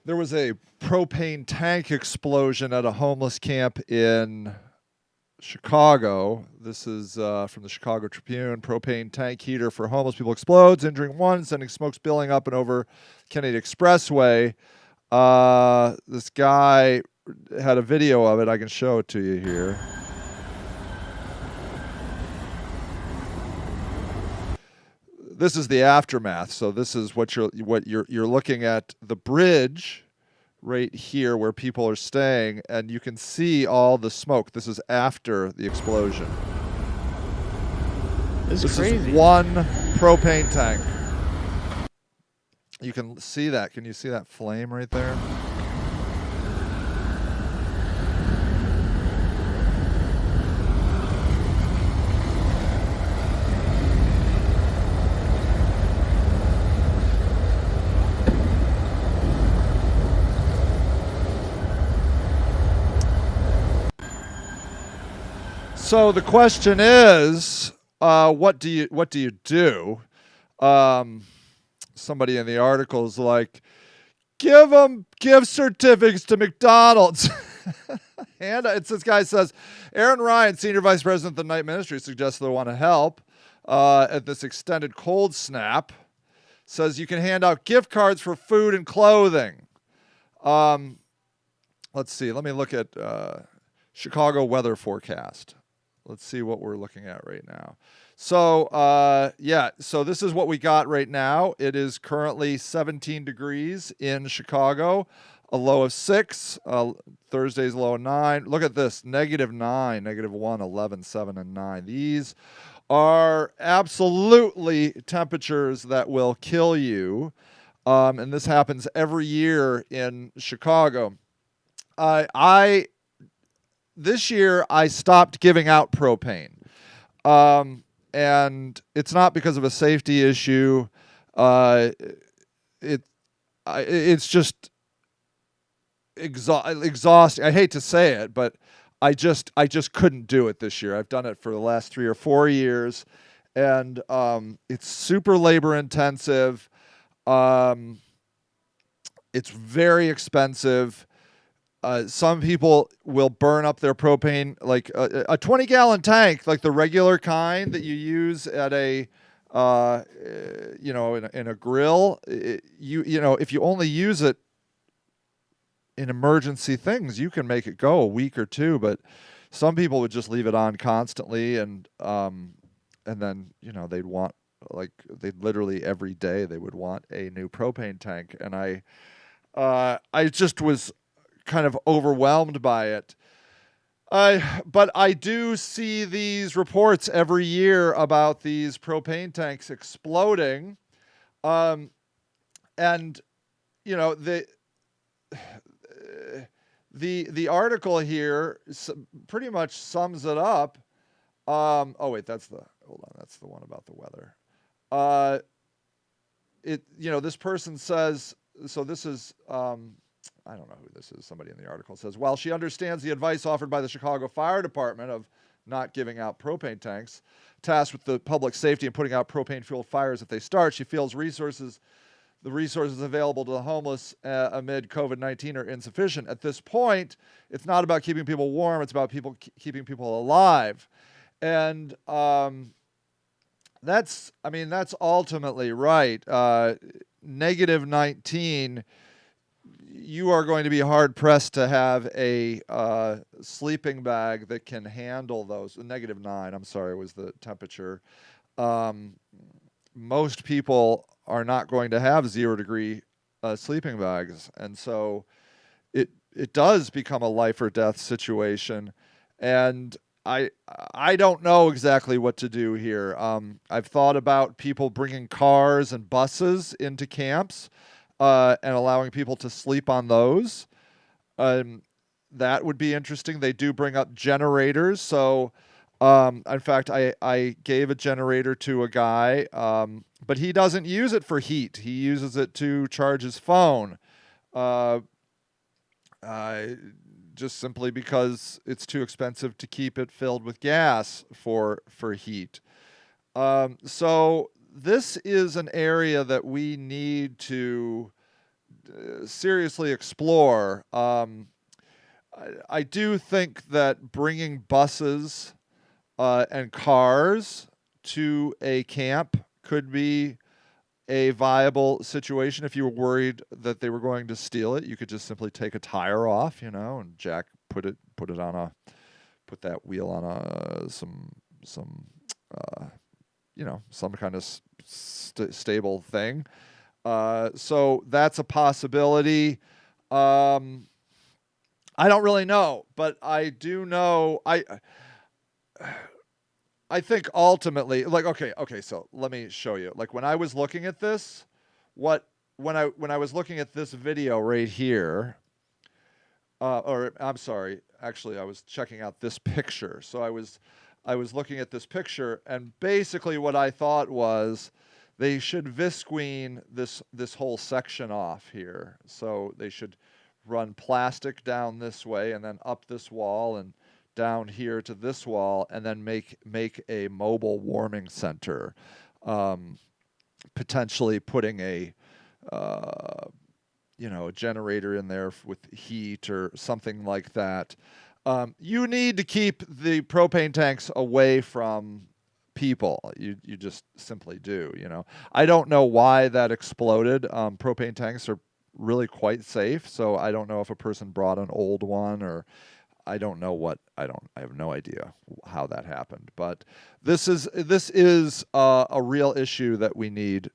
There was a propane tank explosion at a homeless camp in Chicago. This is from the Chicago Tribune. Propane tank heater for homeless people explodes, injuring one, sending smoke spilling up and over Kennedy Expressway. This guy had a video of it. I can show it to you here. This is the aftermath. So this is what you're looking at, the bridge right here where people are staying, and you can see all the smoke. This is after the explosion. This This crazy. is one propane tank. You can see that. Can you see that flame right there? So the question is, what do you do? Somebody in the article is like, give them gift certificates to McDonald's. And it's this guy says, Aaron Ryan, senior vice president of the Night Ministry, suggests they want to help at this extended cold snap. Says you can hand out gift cards for food and clothing. Let's see. Let me look at Chicago weather forecast. Let's see what we're looking at right now. So, so this is what we got right now. It is currently 17 degrees in Chicago, a low of 6. Thursday's low of 9. Look at this, -9, -1, 11, 7, and 9. These are absolutely temperatures that will kill you. And this happens every year in Chicago. I this year I stopped giving out propane. And it's not because of a safety issue. It's just exhausting. I hate to say it, but I just couldn't do it this year. I've done it for the last 3 or 4 years, and it's super labor intensive. It's very expensive. Some people will burn up their propane, like a 20-gallon tank, like the regular kind that you use at a, in a grill. If you only use it in emergency things, you can make it go a week or two. But some people would just leave it on constantly, and then they'd want, like, they'd literally every day they would want a new propane tank, and I just was kind of overwhelmed by it. But I do see these reports every year about these propane tanks exploding, and the article here pretty much sums it up. Oh wait, that's the one about the weather. This person says, so this is. I don't know who this is. Somebody in the article says, while she understands the advice offered by the Chicago Fire Department of not giving out propane tanks, tasked with the public safety and putting out propane-fueled fires if they start, she feels the resources available to the homeless amid COVID-19 are insufficient. At this point, it's not about keeping people warm. It's about keeping people alive. And that's ultimately right. -19, you are going to be hard pressed to have a sleeping bag that can handle those. -9, I'm sorry, was the temperature. Most people are not going to have 0-degree sleeping bags, and so it does become a life or death situation. And I don't know exactly what to do here. I've thought about people bringing cars and buses into camps. And allowing people to sleep on those. That would be interesting. They do bring up generators. So, in fact, I gave a generator to a guy, but he doesn't use it for heat. He uses it to charge his phone, just simply because it's too expensive to keep it filled with gas for heat. So this is an area that we need to seriously explore. I do think that bringing buses and cars to a camp could be a viable situation. If you were worried that they were going to steal it, you could just simply take a tire off, and jack put it on a put that wheel on a some uh, some kind of stable thing. So that's a possibility. Um, I don't really know, but I do know I think ultimately, like, okay, so let me show you. Like when I was looking at this, what when I was looking at this video right here, or I'm sorry, actually I was checking out this picture. So I was looking at this picture, and basically what I thought was they should visqueen this whole section off here. So they should run plastic down this way and then up this wall and down here to this wall, and then make a mobile warming center, um, potentially putting uh, a generator in there with heat or something like that. You need to keep the propane tanks away from people. You just simply do. I don't know why that exploded. Propane tanks are really quite safe, so I don't know if a person brought an old one, or I don't know what I have no idea how that happened. But this is a real issue that we need